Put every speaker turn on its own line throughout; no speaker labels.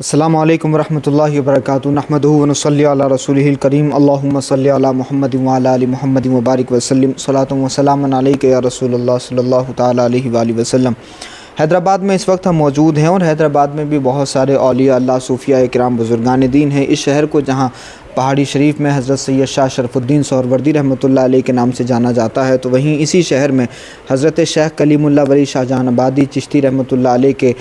السلام علیکم ورحمۃ اللہ وبرکاتہ نحمدہ ونصلی علی رسولہ الکریم اللہم صلی علی محمد وعلی آل محمد وبارک وسلم صلاۃ و سلام علیک یا رسول اللہ صلی اللہ تعالی علیہ وآلہ وسلم۔ حیدرآباد میں اس وقت ہم موجود ہیں اور حیدرآباد میں بھی بہت سارے اولیاء اللہ صوفیاء کرام بزرگان دین ہیں۔ اس شہر کو جہاں پہاڑی شریف میں حضرت سید شاہ شرف الدین سہروردی رحمۃ اللہ علیہ کے نام سے جانا جاتا ہے، تو وہیں اسی شہر میں حضرت شیخ کلیم اللہ ولی شاہ جہان آبادی چشتی رحمۃ اللہ علیہ کے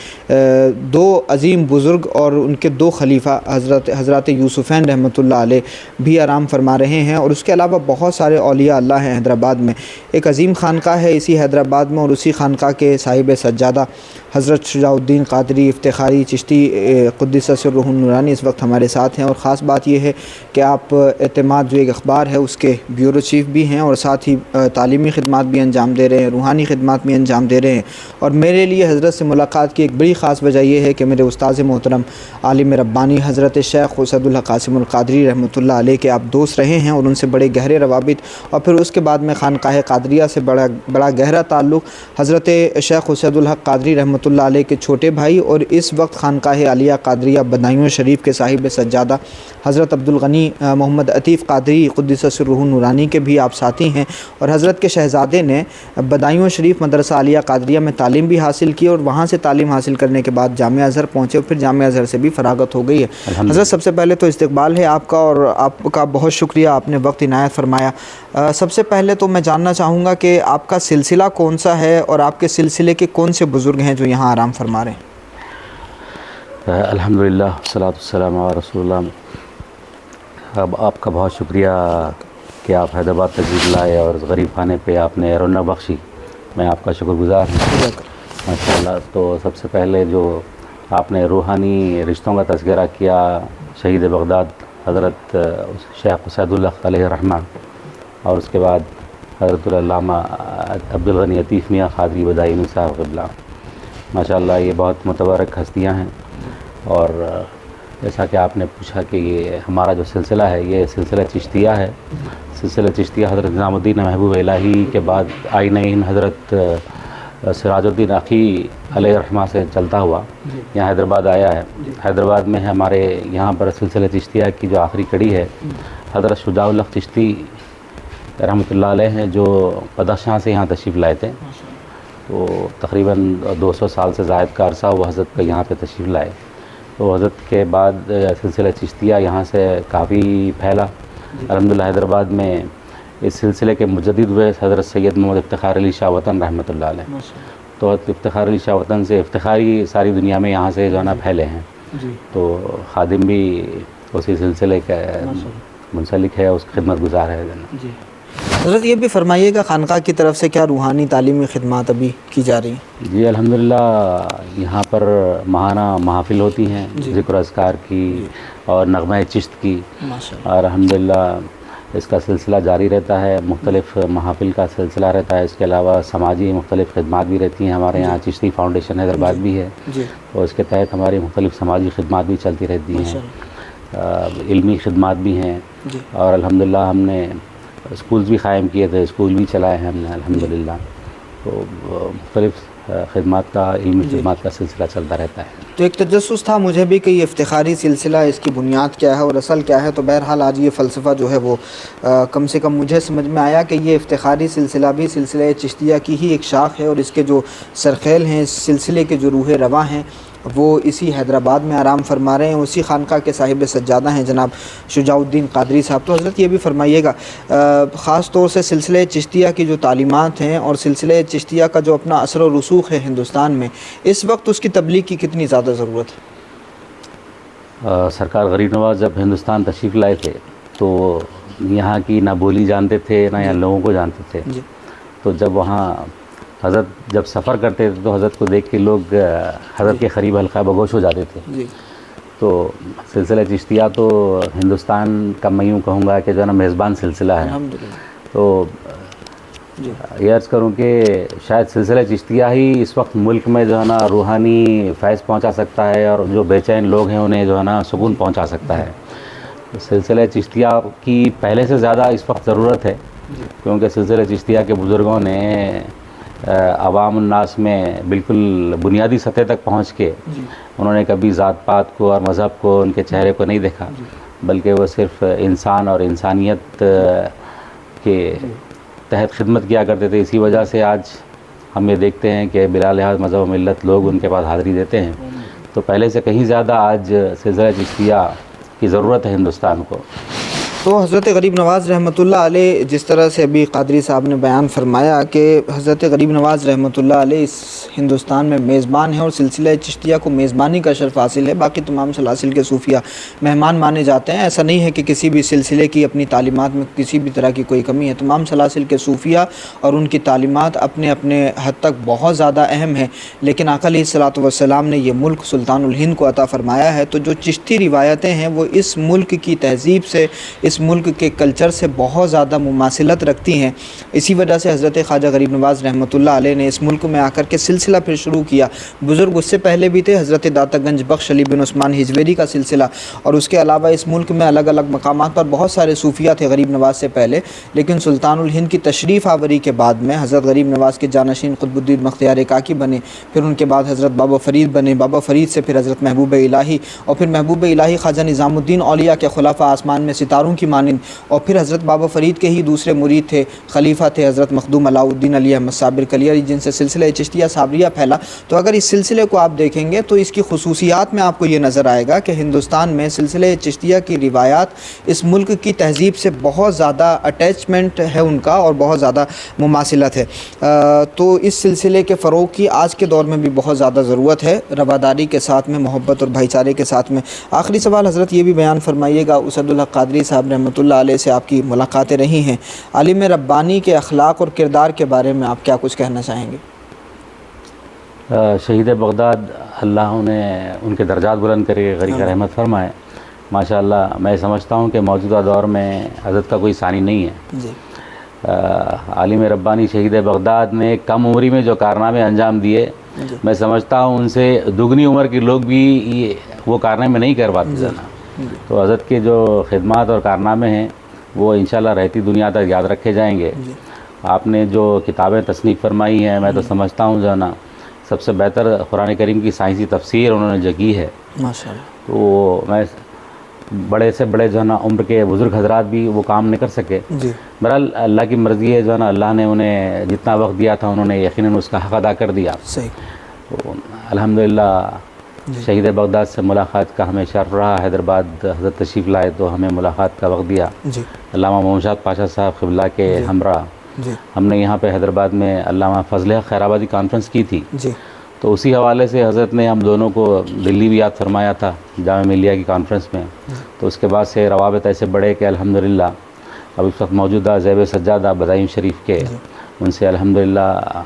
دو عظیم بزرگ اور ان کے دو خلیفہ حضرت یوسفین رحمۃ اللہ علیہ بھی آرام فرما رہے ہیں، اور اس کے علاوہ بہت سارے اولیاء اللہ ہیں حیدرآباد میں۔ ایک عظیم خانقاہ ہے اسی حیدرآباد میں، اور اسی خانقاہ کے صاحب سجادہ حضرت شجاع الدین قادری افتخاری چشتی قدس سرہ النورانی اس وقت ہمارے ساتھ ہیں۔ اور خاص بات یہ ہے کہ آپ اعتماد جو ایک اخبار ہے اس کے بیورو چیف بھی ہیں، اور ساتھ ہی تعلیمی خدمات بھی انجام دے رہے ہیں، روحانی خدمات بھی انجام دے رہے ہیں۔ اور میرے لیے حضرت سے ملاقات کی ایک بڑی خاص وجہ یہ ہے کہ میرے استاذ محترم عالم ربانی حضرت شیخ اسد اللہ قاسم القادری رحمۃ اللہ علیہ کے آپ دوست رہے ہیں، اور ان سے بڑے گہرے روابط، اور پھر اس کے بعد میں خانقاہ قادریہ سے بڑا گہرا تعلق حضرت شیخ اسد الحق قادری رحمۃ اللہ علیہ کے چھوٹے بھائی، اور اس وقت خانقاہ عالیہ قادریہ بدایوں شریف کے صاحب سجادہ حضرت عبدالغنی محمد عطیف قادری قدس سرہ النورانی کے بھی آپ ساتھی ہیں۔ اور حضرت کے شہزادے نے بدایوں شریف مدرسہ عالیہ قادریہ میں تعلیم بھی حاصل کی، اور وہاں سے تعلیم حاصل کرنے کے بعد جامعہ ازہر پہنچے، اور پھر جامعہ ازہر سے بھی فراغت ہو گئی ہے۔ حضرت سب سے پہلے تو استقبال ہے آپ کا، اور آپ کا بہت شکریہ، آپ نے وقت عنایت فرمایا۔ سب سے پہلے تو میں جاننا چاہوں گا کہ آپ کا سلسلہ کون سا ہے، اور آپ کے سلسلے کے کون سے بزرگ ہیں جو یہاں آرام فرما رہے ہیں؟
الحمدللہ والصلاۃ والسلام علی رسول اللہ۔ اب آپ کا بہت شکریہ کہ آپ حیدرآباد تشریف لائے اور اس غریب خانے پہ آپ نے رونق بخشی، میں آپ کا شکر گزار ہوں ماشاء اللہ۔ تو سب سے پہلے جو آپ نے روحانی رشتوں کا تذکرہ کیا، شہید بغداد حضرت شیخ اسد اللہ علیہ الرحمہ، اور اس کے بعد حضرت العلامہ عبدالغنی عطیف میاں قادری بدایوں صاحب قبلہ، ماشاء اللہ یہ بہت متبارک ہستیاں ہیں۔ اور جیسا کہ آپ نے پوچھا کہ یہ ہمارا جو سلسلہ ہے یہ سلسلہ چشتیہ ہے۔ سلسلہ چشتیہ حضرت نظام الدین محبوب الہی کے بعد آئین ہند حضرت سراج الدین عقی علیہ الرحمہ سے چلتا ہوا یہاں حیدرآباد آیا ہے۔ حیدرآباد میں ہمارے یہاں پر سلسلہ چشتیہ کی جو آخری کڑی ہے حضرت شجاع الحق چشتی رحمۃ اللہ علیہ ہیں، جو بدخشاں سے یہاں تشریف لائے تھے۔ تو تقریباً 200 سال سے زائد کا عرصہ وہ حضرت کا یہاں پہ تشریف لائے۔ تو حضرت کے بعد سلسلہ چشتیہ یہاں سے کافی پھیلا۔ الحمدللہ حیدرآباد میں اس سلسلے کے مجدد ہوئے حضرت سید محمد افتخار علی شاہ وطن رحمۃ اللہ علیہ۔ تو حضرت افتخار علی شاہ وطن سے افتخاری ساری دنیا میں یہاں سے جو ہے نا پھیلے ہیں۔ تو خادم بھی اسی سلسلے کا منسلک ہے، اس کی خدمت گزار ہے۔
حضرت یہ بھی فرمائیے گا خانقاہ کی طرف سے کیا روحانی تعلیمی خدمات ابھی کی جا رہی ہیں؟
جی الحمدللہ یہاں پر ماہانہ محافل ہوتی ہیں ذکر و اذکار کی اور نغمہ چشت کی، اور الحمدللہ اس کا سلسلہ جاری رہتا ہے۔ مختلف محافل کا سلسلہ رہتا ہے، اس کے علاوہ سماجی مختلف خدمات بھی رہتی ہیں۔ ہمارے یہاں چشتی فاؤنڈیشن حیدرآباد بھی ہے، اور اس کے تحت ہماری مختلف سماجی خدمات بھی چلتی رہتی ہیں، علمی خدمات بھی ہیں، اور الحمدللہ ہم نے اسکولز بھی قائم کیے تھے، اسکول بھی چلائے ہیں ہم نے الحمدللہ۔ تو مختلف خدمات کا، علمی خدمات کا سلسلہ چلتا رہتا ہے۔
تو ایک تجسس تھا مجھے بھی کہ یہ افتخاری سلسلہ اس کی بنیاد کیا ہے اور اصل کیا ہے، تو بہرحال آج یہ فلسفہ جو ہے وہ کم سے کم مجھے سمجھ میں آیا کہ یہ افتخاری سلسلہ بھی سلسلہ چشتیہ کی ہی ایک شاخ ہے، اور اس کے جو سرخیل ہیں، اس سلسلے کے جو روح رواں ہیں، وہ اسی حیدرآباد میں آرام فرما رہے ہیں، اسی خانقاہ کے صاحب سجادہ ہیں جناب شجاع الدین قادری صاحب۔ تو حضرت یہ بھی فرمائیے گا خاص طور سے سلسلہ چشتیہ کی جو تعلیمات ہیں اور سلسلہ چشتیہ کا جو اپنا اثر و رسوخ ہے ہندوستان میں، اس وقت اس کی تبلیغ کی کتنی زیادہ ضرورت ہے؟
سرکار غریب نواز جب ہندوستان تشریف لائے تھے تو یہاں کی نہ بولی جانتے تھے نہ یہاں لوگوں کو جانتے تھے۔ تو جب وہاں حضرت جب سفر کرتے تھے تو حضرت کو دیکھ کے لوگ حضرت کے قریب حلقہ بگوش ہو جاتے تھے۔ تو سلسلہ چشتیہ تو ہندوستان کا میں یوں کہوں گا کہ جو ہے نا میزبان سلسلہ ہے۔ تو یہ عرض کروں کہ شاید سلسلہ چشتیہ ہی اس وقت ملک میں جو ہے نا روحانی فیض پہنچا سکتا ہے، اور جو بے چین لوگ ہیں انہیں جو ہے نا سکون پہنچا سکتا ہے۔ سلسلہ چشتیہ کی پہلے سے زیادہ اس وقت ضرورت ہے، کیونکہ سلسلہ چشتیہ کے بزرگوں نے عوام الناس میں بالکل بنیادی سطح تک پہنچ کے انہوں نے کبھی ذات پات کو اور مذہب کو ان کے چہرے کو نہیں دیکھا، بلکہ وہ صرف انسان اور انسانیت کے تحت خدمت کیا کرتے تھے۔ اسی وجہ سے آج ہم یہ دیکھتے ہیں کہ بلا لحاظ مذہب و ملت لوگ ان کے پاس حاضری دیتے ہیں۔ تو پہلے سے کہیں زیادہ آج سلسلہ چشتیہ کی ضرورت ہے ہندوستان کو۔
تو حضرت غریب نواز رحمۃ اللہ علیہ، جس طرح سے ابھی قادری صاحب نے بیان فرمایا کہ حضرت غریب نواز رحمۃ اللہ علیہ اس ہندوستان میں میزبان ہیں اور سلسلہ چشتیہ کو میزبانی کا شرف حاصل ہے، باقی تمام سلاسل کے صوفیہ مہمان مانے جاتے ہیں۔ ایسا نہیں ہے کہ کسی بھی سلسلے کی اپنی تعلیمات میں کسی بھی طرح کی کوئی کمی ہے، تمام سلاسل کے صوفیہ اور ان کی تعلیمات اپنے اپنے حد تک بہت زیادہ اہم ہیں، لیکن آقا علیہ الصلوۃ والسلام نے یہ ملک سلطان الہند کو عطا فرمایا ہے، تو جو چشتی روایتیں ہیں وہ اس ملک کی تہذیب سے، اس ملک کے کلچر سے بہت زیادہ مماثلت رکھتی ہیں۔ اسی وجہ سے حضرت خواجہ غریب نواز رحمۃ اللہ علیہ نے اس ملک میں آ کر کے سلسلہ پھر شروع کیا۔ بزرگ اس سے پہلے بھی تھے، حضرت داتا گنج بخش علی بن عثمان ہجویری کا سلسلہ، اور اس کے علاوہ اس ملک میں الگ الگ مقامات پر بہت سارے صوفیہ تھے غریب نواز سے پہلے، لیکن سلطان الہند کی تشریف آوری کے بعد میں حضرت غریب نواز کے جانشین قطب الدین بختیار کاکی بنے، پھر ان کے بعد حضرت بابا فرید بنے، بابا فرید سے پھر حضرت محبوب الہی، اور پھر محبوب الہی خواجہ نظام الدین اولیاء کے خلفاء آسمان میں ستاروں کی مانند، اور پھر حضرت بابا فرید کے ہی دوسرے مرید تھے، خلیفہ تھے حضرت مخدوم علاء الدین علی احمد صابر کلیری، جن سے سلسلہ چشتیہ صابریہ پھیلا۔ تو اگر اس سلسلے کو آپ دیکھیں گے تو اس کی خصوصیات میں آپ کو یہ نظر آئے گا کہ ہندوستان میں سلسلہ چشتیہ کی روایات اس ملک کی تہذیب سے بہت زیادہ اٹیچمنٹ ہے ان کا، اور بہت زیادہ مماثلت ہے۔ تو اس سلسلے کے فروغ کی آج کے دور میں بھی بہت زیادہ ضرورت ہے، رواداری کے ساتھ میں، محبت اور بھائی چارے کے ساتھ میں۔ آخری سوال حضرت یہ بھی بیان فرمائیے گا، اسد الحق قادری صاحب رحمۃ اللہ علیہ سے آپ کی ملاقاتیں رہی ہیں، عالم ربانی کے اخلاق اور کردار کے بارے میں آپ کیا کچھ کہنا چاہیں گے؟
شہید بغداد، اللہ انہیں ان کے درجات بلند کرے، غریق رحمت فرمائے۔ ماشاءاللہ میں سمجھتا ہوں کہ موجودہ دور میں حضرت کا کوئی ثانی نہیں ہے۔
جی،
عالم ربانی شہید بغداد نے کم عمری میں جو کارنامے انجام دیے، میں سمجھتا ہوں ان سے دگنی عمر کے لوگ بھی وہ کارنامے نہیں کر پاتے جانا۔ تو حضرت کے جو خدمات اور کارنامے ہیں وہ انشاءاللہ رہتی دنیا تک یاد رکھے جائیں گے۔ آپ نے جو کتابیں تصنیف فرمائی ہیں، میں تو سمجھتا ہوں جو ہے نا سب سے بہتر قرآن کریم کی سائنسی تفسیر انہوں نے جو کی ہے،
ماشاءاللہ،
تو میں بڑے سے بڑے جو ہے نا عمر کے بزرگ حضرات بھی وہ کام نہیں کر سکے۔
جی،
بہرحال اللہ کی مرضی ہے، جو ہے نا اللہ نے انہیں جتنا وقت دیا تھا انہوں نے یقیناً اس کا حق ادا کر دیا۔
صحیح،
تو الحمدللہ شہید بغداد سے ملاقات کا ہمیں شرف رہا۔ حیدرآباد حضرت تشریف لائے تو ہمیں ملاقات کا وقت دیا۔
جی،
علامہ محمد شاد پاشا صاحب قبلہ کے ہمراہ
جی،
ہم نے یہاں پہ حیدرآباد میں علامہ فضل حق خیرآبادی کانفرنس کی تھی،
جی،
تو اسی حوالے سے حضرت نے ہم دونوں کو دلی بھی یاد فرمایا تھا جامعہ ملیہ کی کانفرنس میں۔ تو اس کے بعد سے روابط ایسے بڑھے کہ الحمدللہ اب اس وقت موجودہ زیب سجادہ بدائم شریف کے ان سے الحمدللہ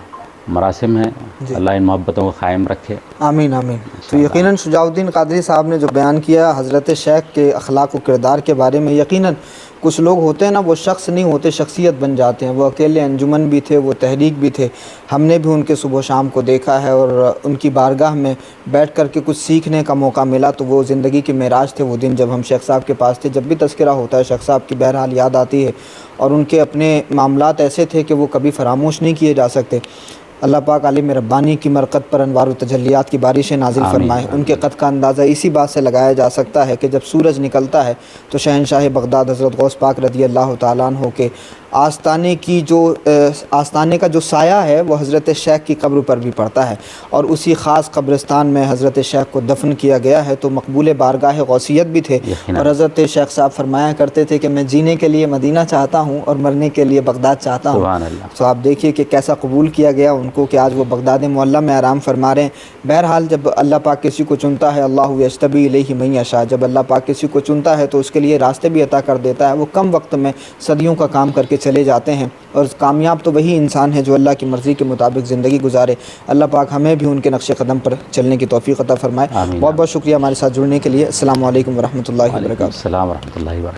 مراسم ہیں۔ اللہ ان محبتوں کو قائم رکھے،
آمین آمین۔ تو یقیناً شجاع الدین قادری صاحب نے جو بیان کیا حضرت شیخ کے اخلاق و کردار کے بارے میں، یقیناً کچھ لوگ ہوتے ہیں نا، وہ شخص نہیں ہوتے، شخصیت بن جاتے ہیں۔ وہ اکیلے انجمن بھی تھے، وہ تحریک بھی تھے، ہم نے بھی ان کے صبح و شام کو دیکھا ہے، اور ان کی بارگاہ میں بیٹھ کر کے کچھ سیکھنے کا موقع ملا تو وہ زندگی کے معراج تھے وہ دن جب ہم شیخ صاحب کے پاس تھے۔ جب بھی تذکرہ ہوتا ہے شیخ صاحب کی بہرحال یاد آتی ہے، اور ان کے اپنے معاملات ایسے تھے کہ وہ کبھی فراموش نہیں کیے جا سکتے۔ اللہ پاک عالم ربانی کی مرقد پر انوار و تجلیات کی بارشیں نازل فرمائے۔ ان کے قد کا اندازہ اسی بات سے لگایا جا سکتا ہے کہ جب سورج نکلتا ہے تو شہنشاہ بغداد حضرت غوث پاک رضی اللہ تعالیٰ عنہ کے آستانے کا جو سایہ ہے وہ حضرت شیخ کی قبر پر بھی پڑتا ہے، اور اسی خاص قبرستان میں حضرت شیخ کو دفن کیا گیا ہے۔ تو مقبول بارگاہ غوثیت بھی تھے، اور حضرت شیخ صاحب فرمایا کرتے تھے کہ میں جینے کے لیے مدینہ چاہتا ہوں اور مرنے کے لیے بغداد چاہتا ہوں۔
سبحان اللہ۔
تو آپ دیکھیے کہ کیسا قبول کیا گیا ان کو کہ آج وہ بغداد معلیٰ میں آرام فرما رہے ہیں۔ بہرحال جب اللہ پاک کسی کو چنتا ہے، اللہ یجتبی الیہ من یشاء، جب اللہ پاک کسی کو چنتا ہے تو اس کے لیے راستے بھی عطا کر دیتا ہے۔ وہ کم وقت میں صدیوں کا کام کر کے چلے جاتے ہیں، اور کامیاب تو وہی انسان ہے جو اللہ کی مرضی کے مطابق زندگی گزارے۔ اللہ پاک ہمیں بھی ان کے نقش قدم پر چلنے کی توفیق عطا فرمائے۔ بہت بہت شکریہ ہمارے ساتھ جڑنے کے لیے۔ السلام علیکم ورحمۃ اللہ وبرکاتہ۔
السلام ورحمۃ اللہ وبرکاتہ۔